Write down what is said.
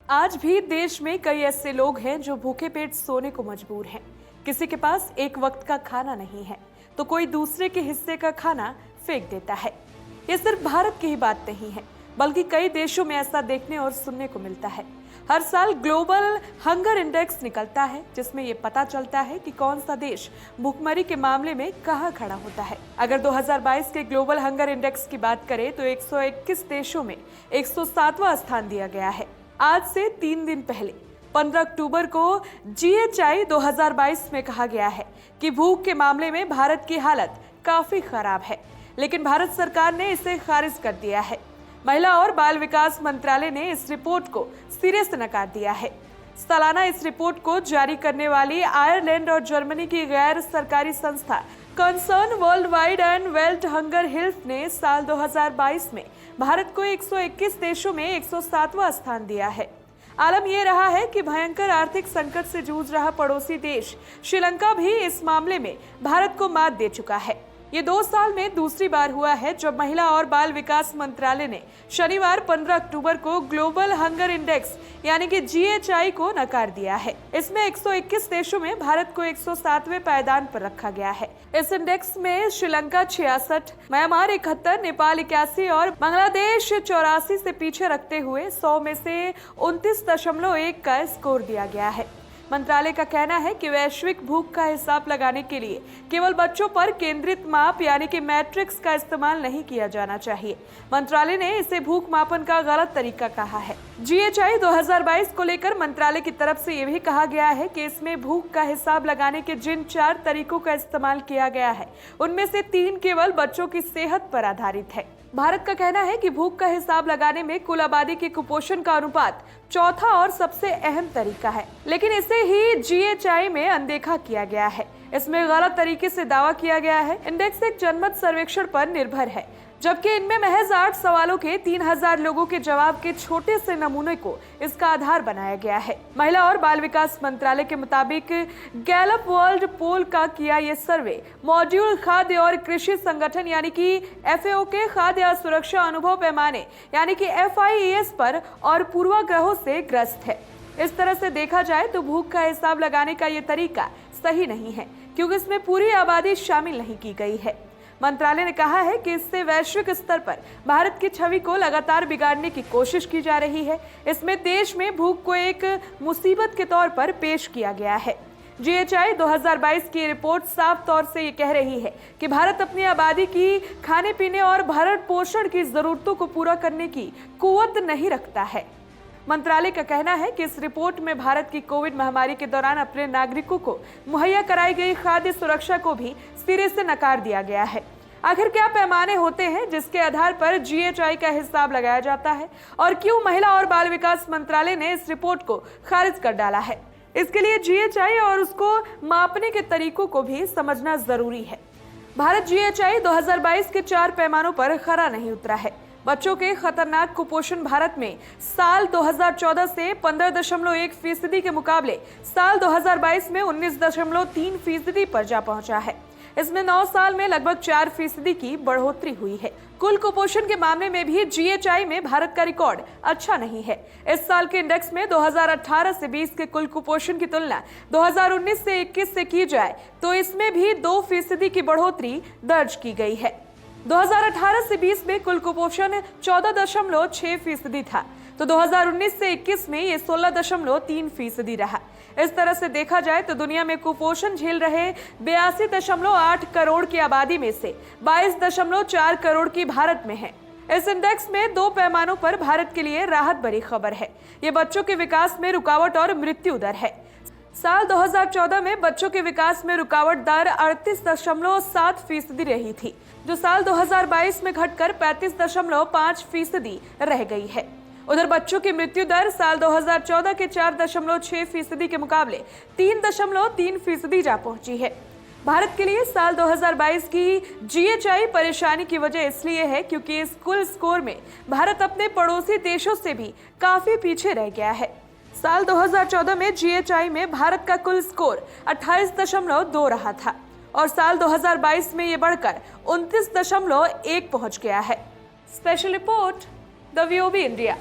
आज भी देश में कई ऐसे लोग हैं जो भूखे पेट सोने को मजबूर हैं। किसी के पास एक वक्त का खाना नहीं है तो कोई दूसरे के हिस्से का खाना फेंक देता है। ये सिर्फ भारत की ही बात नहीं है, बल्कि कई देशों में ऐसा देखने और सुनने को मिलता है। हर साल ग्लोबल हंगर इंडेक्स निकलता है, जिसमें ये पता चलता है कि कौन सा देश भूखमरी के मामले में कहां खड़ा होता है। अगर 2022 के ग्लोबल हंगर इंडेक्स की बात करें तो 121 देशों में 107वां स्थान दिया गया है। आज से 3 दिन पहले 15 अक्टूबर को GHI 2022 में कहा गया है कि भूख के मामले में भारत की हालत काफी खराब है, लेकिन भारत सरकार ने इसे खारिज कर दिया है। महिला और बाल विकास मंत्रालय ने इस रिपोर्ट को सिरे से नकार दिया है। सालाना इस रिपोर्ट को जारी करने वाली आयरलैंड और जर्मनी की गैर सरकारी संस्था concern world wide and wealth hunger health ने साल 2022 में भारत को 121 देशों में 107वां स्थान दिया है। आलम यह रहा है कि भयंकर आर्थिक संकट से जूझ रहा पड़ोसी देश श्रीलंका भी इस मामले में भारत को मात दे चुका है। ये 2 साल में दूसरी बार हुआ है जब महिला और बाल विकास मंत्रालय ने शनिवार 15 अक्टूबर को ग्लोबल हंगर इंडेक्स यानी कि GHI को नकार दिया है। इसमें 121 देशों में भारत को 107वें पायदान पर रखा गया है। इस इंडेक्स में श्रीलंका 66, म्यांमार 71, नेपाल 81 और बांग्लादेश 84 से पीछे रखते हुए 100 में से 29.1 का स्कोर दिया गया है। मंत्रालय का कहना है कि वैश्विक भूख का हिसाब लगाने के लिए केवल बच्चों पर केंद्रित माप यानी कि मैट्रिक्स का इस्तेमाल नहीं किया जाना चाहिए। मंत्रालय ने इसे भूख मापन का गलत तरीका कहा है। GHI 2022 को लेकर मंत्रालय की तरफ से यह भी कहा गया है कि इसमें भूख का हिसाब लगाने के जिन 4 तरीकों का इस्तेमाल किया गया है, उनमें से 3 केवल बच्चों की सेहत पर आधारित है। भारत का कहना है कि भूख का हिसाब लगाने में कुल आबादी के कुपोषण का अनुपात चौथा और सबसे अहम तरीका है, लेकिन इसे ही GHI में अनदेखा किया गया है। इसमें गलत तरीके से दावा किया गया है। इंडेक्स एक जनमत सर्वेक्षण पर निर्भर है, जबकि इनमें महज 8 सवालों के 3000 लोगों के जवाब के छोटे से नमूने को इसका आधार बनाया गया है। महिला और बाल विकास मंत्रालय के मुताबिक गैलप वर्ल्ड पोल का किया ये सर्वे मॉड्यूल खाद्य और कृषि संगठन यानी कि FAO के खाद्य सुरक्षा अनुभव पैमाने यानी कि FIES पर और पूर्वाग्रहों से ग्रस्त है। इस तरह से देखा जाए तो भूख का हिसाब लगाने का ये तरीका सही नहीं है, क्योंकि इसमें पूरी आबादी शामिल नहीं की गई है। मंत्रालय ने कहा है कि इससे वैश्विक स्तर पर भारत की छवि को लगातार बिगाड़ने की कोशिश की जा रही है। इसमें देश में भूख को एक मुसीबत के तौर पर पेश किया गया है। GHI 2022 की रिपोर्ट साफ तौर से ये कह रही है कि भारत अपनी आबादी की खाने पीने और भरण पोषण की जरूरतों को पूरा करने की कुव्वत नहीं रखता है। मंत्रालय का कहना है कि इस रिपोर्ट में भारत की कोविड महामारी के दौरान अपने नागरिकों को मुहैया कराई गई खाद्य सुरक्षा को भी सिरे से नकार दिया गया है। आखिर क्या पैमाने होते हैं जिसके आधार पर GHI का हिसाब लगाया जाता है, और क्यों महिला और बाल विकास मंत्रालय ने इस रिपोर्ट को खारिज कर डाला है? इसके लिए GHI और उसको मापने के तरीकों को भी समझना जरूरी है। भारत GHI 2022 के 4 पैमानों पर खरा नहीं उतरा है। बच्चों के खतरनाक कुपोषण भारत में साल 2014 से 15.1% के मुकाबले साल 2022 में 19.3% पर जा पहुंचा है। इसमें 9 साल में लगभग 4% की बढ़ोतरी हुई है। कुल कुपोषण के मामले में भी GHI में भारत का रिकॉर्ड अच्छा नहीं है। इस साल के इंडेक्स में 2018 से 20 के कुल कुपोषण की तुलना 2019 से 21 से की जाए तो इसमें भी 2% की बढ़ोतरी दर्ज की गई है। 2018 से 20 में कुल कुपोषण 14.6% था, तो 2019 से 21 में ये 16.3% रहा। इस तरह से देखा जाए तो दुनिया में कुपोषण झेल रहे 82.8 करोड़ की आबादी में से 22.4 करोड़ की भारत में है। इस इंडेक्स में 2 पैमानों पर भारत के लिए राहत भरी खबर है। ये बच्चों के विकास में रुकावट और मृत्यु दर है। साल 2014 में बच्चों के विकास में रुकावट दर 38.7% रही थी, जो साल 2022 में घटकर 35.5% रह गई है। उधर बच्चों की मृत्यु दर साल 2014 के 4.6% के मुकाबले 3.3% जा पहुंची है। भारत के लिए साल 2022 की GHI परेशानी की वजह इसलिए है क्योंकि इस कुल स्कोर में भारत अपने पड़ोसी देशों से भी काफी पीछे रह गया है। साल 2014 में GHI में भारत का कुल स्कोर 28.2 रहा था और साल 2022 में ये बढ़कर 29.1 पहुंच गया है। Special report the VOV India.